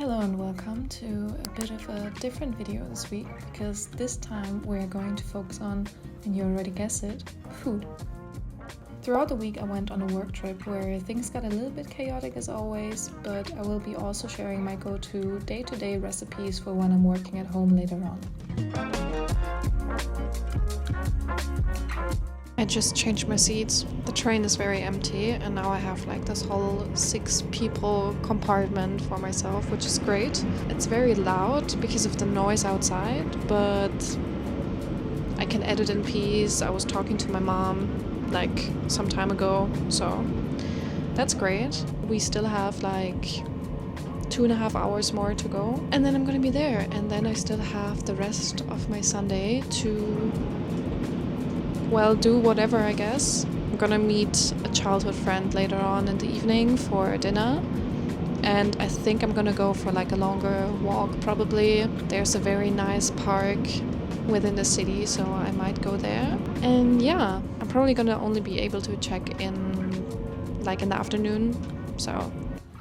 Hello and welcome to a bit of a different video this week, because this time we're going to focus on, and you already guessed it, food. Throughout the week I went on a work trip where things got a little bit chaotic as always, but I will be also sharing my go-to day-to-day recipes for when I'm working at home later on. I just changed my seats. The train is very empty and now I have like this whole 6 people compartment for myself, which is great. It's very loud because of the noise outside, but I can edit in peace. I was talking to my mom like some time ago, so that's great. We still have like 2.5 hours more to go and then I'm gonna be there, and then I still have the rest of my Sunday to do whatever, I guess. I'm gonna meet a childhood friend later on in the evening for dinner, and I think I'm gonna go for like a longer walk probably. There's a very nice park within the city, so I might go there. And yeah, I'm probably gonna only be able to check in like in the afternoon, so.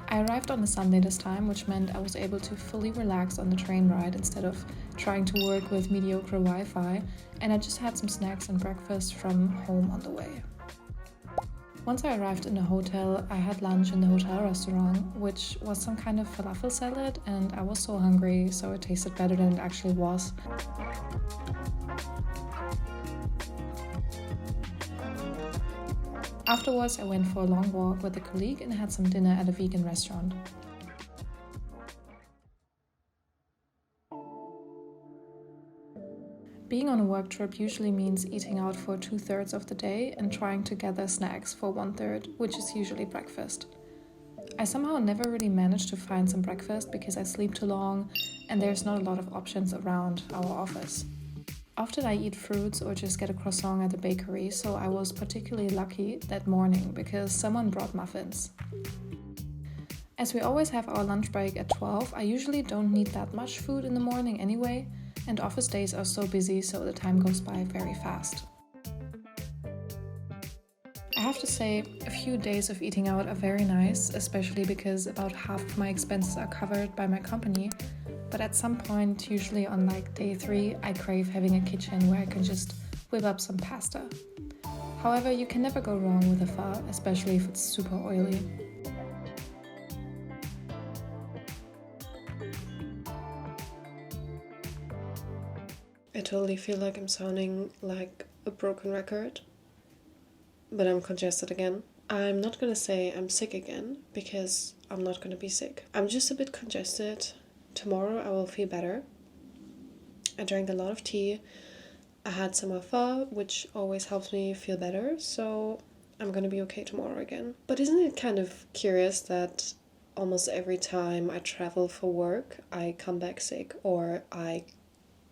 I arrived on a Sunday this time, which meant I was able to fully relax on the train ride instead of trying to work with mediocre Wi-Fi, and I just had some snacks and breakfast from home on the way. Once I arrived in the hotel, I had lunch in the hotel restaurant, which was some kind of falafel salad, and I was so hungry, so it tasted better than it actually was. Afterwards, I went for a long walk with a colleague and had some dinner at a vegan restaurant. Being on a work trip usually means eating out for 2/3 of the day and trying to gather snacks for 1/3, which is usually breakfast. I somehow never really managed to find some breakfast because I sleep too long and there's not a lot of options around our office. Often I eat fruits or just get a croissant at the bakery, so I was particularly lucky that morning because someone brought muffins. As we always have our lunch break at 12, I usually don't need that much food in the morning anyway, and office days are so busy, so the time goes by very fast. I have to say, a few days of eating out are very nice, especially because about half of my expenses are covered by my company. But at some point, usually on like day 3, I crave having a kitchen where I can just whip up some pasta. However, you can never go wrong with a pho, especially if it's super oily. I totally feel like I'm sounding like a broken record, but I'm congested again. I'm not gonna say I'm sick again, because I'm not gonna be sick. I'm just a bit congested. Tomorrow I will feel better. I drank a lot of tea. I had some pho, which always helps me feel better, so I'm gonna be okay tomorrow again. But isn't it kind of curious that almost every time I travel for work, I come back sick, or I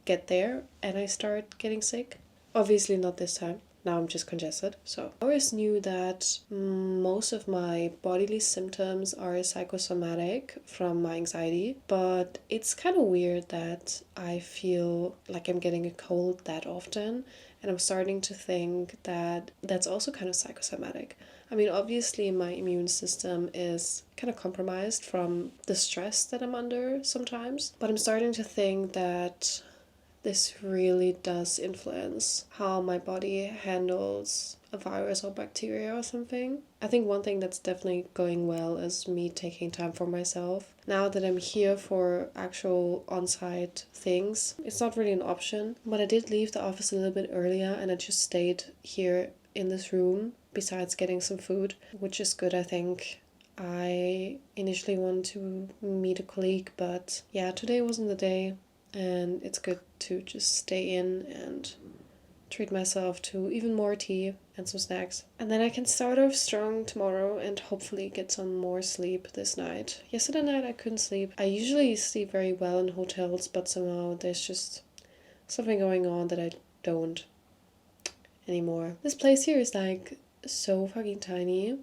get there and I start getting sick? Obviously not this time. Now I'm just congested. So I always knew that most of my bodily symptoms are psychosomatic from my anxiety, but it's kind of weird that I feel like I'm getting a cold that often, and I'm starting to think that that's also kind of psychosomatic. I mean, obviously my immune system is kind of compromised from the stress that I'm under sometimes, but I'm starting to think that this really does influence how my body handles a virus or bacteria or something. I think one thing that's definitely going well is me taking time for myself. Now that I'm here for actual on-site things, it's not really an option, but I did leave the office a little bit earlier and I just stayed here in this room besides getting some food, which is good, I think. I initially wanted to meet a colleague, but yeah, today wasn't the day. And it's good to just stay in and treat myself to even more tea and some snacks. And then I can start off strong tomorrow and hopefully get some more sleep this night. Yesterday night I couldn't sleep. I usually sleep very well in hotels, but somehow there's just something going on that I don't anymore. This place here is like so fucking tiny,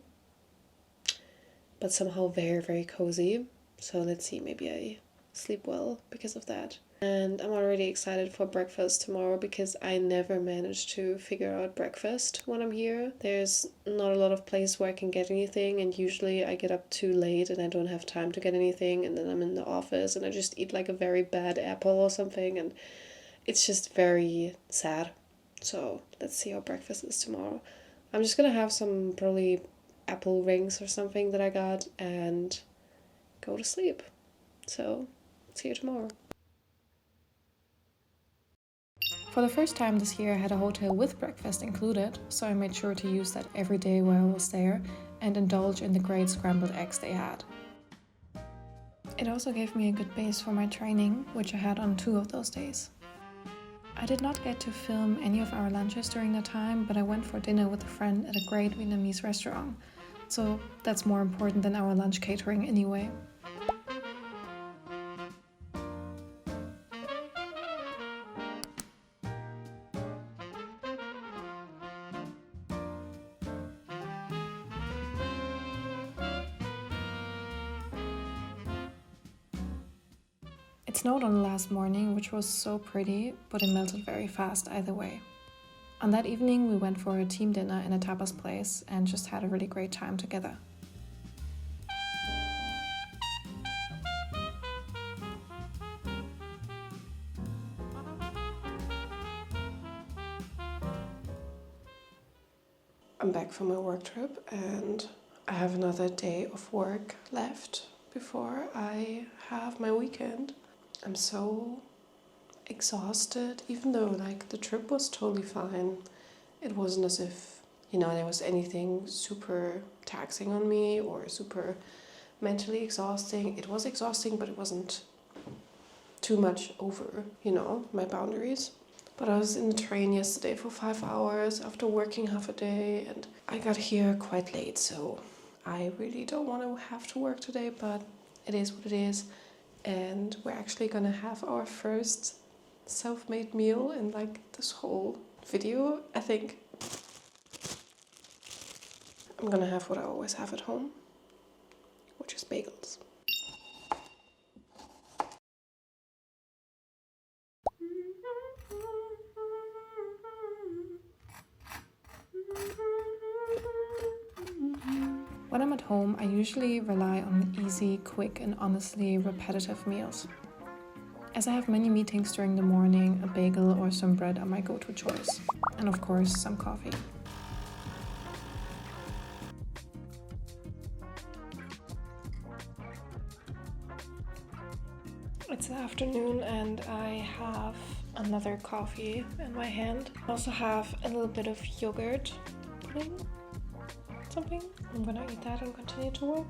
but somehow very, very cozy. So let's see, maybe I sleep well because of that. And I'm already excited for breakfast tomorrow because I never manage to figure out breakfast when I'm here. There's not a lot of places where I can get anything, and usually I get up too late and I don't have time to get anything, and then I'm in the office and I just eat like a very bad apple or something, and it's just very sad. So let's see how breakfast is tomorrow. I'm just gonna have some probably apple rings or something that I got and go to sleep. So see you tomorrow. For the first time this year I had a hotel with breakfast included, so I made sure to use that every day while I was there and indulge in the great scrambled eggs they had. It also gave me a good base for my training, which I had on 2 of those days. I did not get to film any of our lunches during that time, but I went for dinner with a friend at a great Vietnamese restaurant, so that's more important than our lunch catering anyway. It snowed on the last morning, which was so pretty, but it melted very fast either way. On that evening we went for a team dinner in a tapas place and just had a really great time together. I'm back from my work trip and I have another day of work left before I have my weekend. I'm so exhausted, even though like the trip was totally fine. It wasn't as if, there was anything super taxing on me or super mentally exhausting. It was exhausting, but it wasn't too much over, my boundaries. But I was in the train yesterday for 5 hours after working half a day, and I got here quite late, so I really don't want to have to work today, but it is what it is. And we're actually gonna have our first self-made meal in like this whole video, I think. I'm gonna have what I always have at home, which is bagels. When I'm at home, I usually rely on easy, quick, and honestly repetitive meals. As I have many meetings during the morning, a bagel or some bread are my go-to choice. And of course, some coffee. It's the afternoon and I have another coffee in my hand. I also have a little bit of yogurt pudding. Something. I'm gonna eat that and continue to work.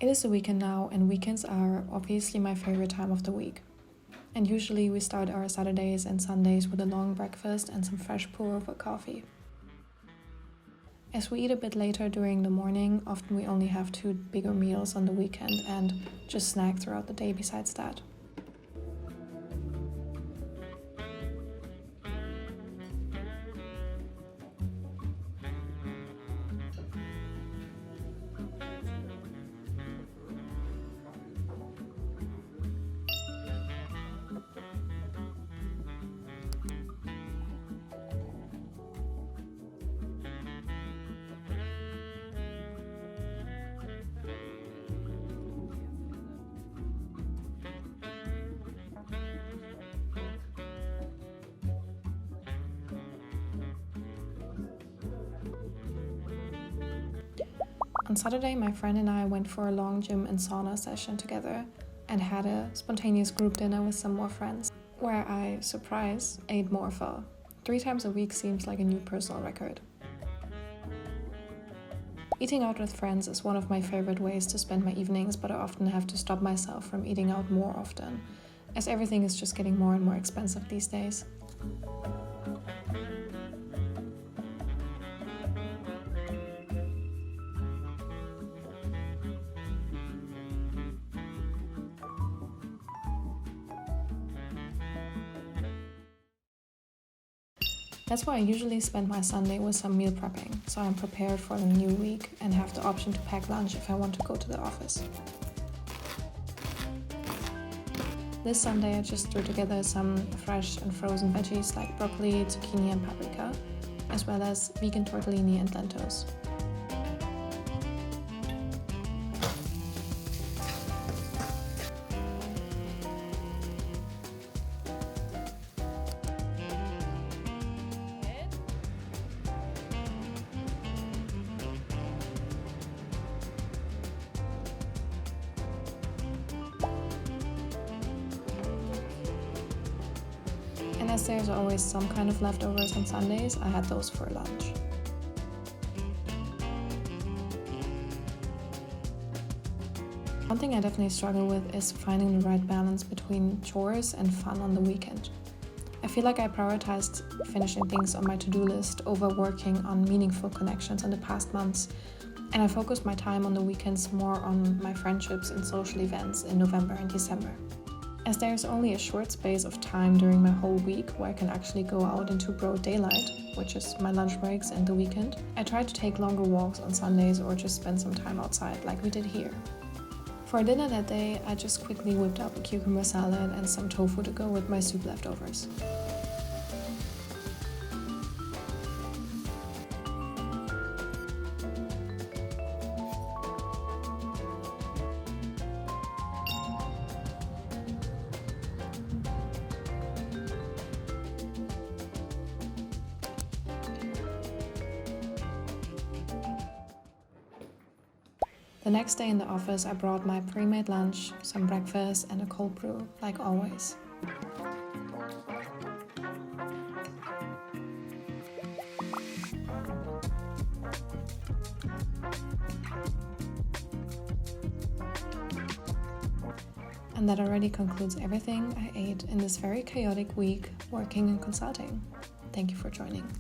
It is the weekend now, and weekends are obviously my favorite time of the week. And usually we start our Saturdays and Sundays with a long breakfast and some fresh pour-over coffee. As we eat a bit later during the morning, often we only have 2 bigger meals on the weekend and just snack throughout the day besides that. On Saturday, my friend and I went for a long gym and sauna session together and had a spontaneous group dinner with some more friends, where I, surprise, ate more pho. 3 times a week seems like a new personal record. Eating out with friends is one of my favorite ways to spend my evenings, but I often have to stop myself from eating out more often, as everything is just getting more and more expensive these days. That's why I usually spend my Sunday with some meal prepping, so I'm prepared for the new week and have the option to pack lunch if I want to go to the office. This Sunday I just threw together some fresh and frozen veggies like broccoli, zucchini and paprika, as well as vegan tortellini and lentils. And as there's always some kind of leftovers on Sundays, I had those for lunch. One thing I definitely struggle with is finding the right balance between chores and fun on the weekend. I feel like I prioritized finishing things on my to-do list over working on meaningful connections in the past months, and I focused my time on the weekends more on my friendships and social events in November and December. As there's only a short space of time during my whole week where I can actually go out into broad daylight, which is my lunch breaks and the weekend, I try to take longer walks on Sundays or just spend some time outside like we did here. For dinner that day, I just quickly whipped up a cucumber salad and some tofu to go with my soup leftovers. The next day in the office, I brought my pre-made lunch, some breakfast and a cold brew, like always. And that already concludes everything I ate in this very chaotic week working in consulting. Thank you for joining.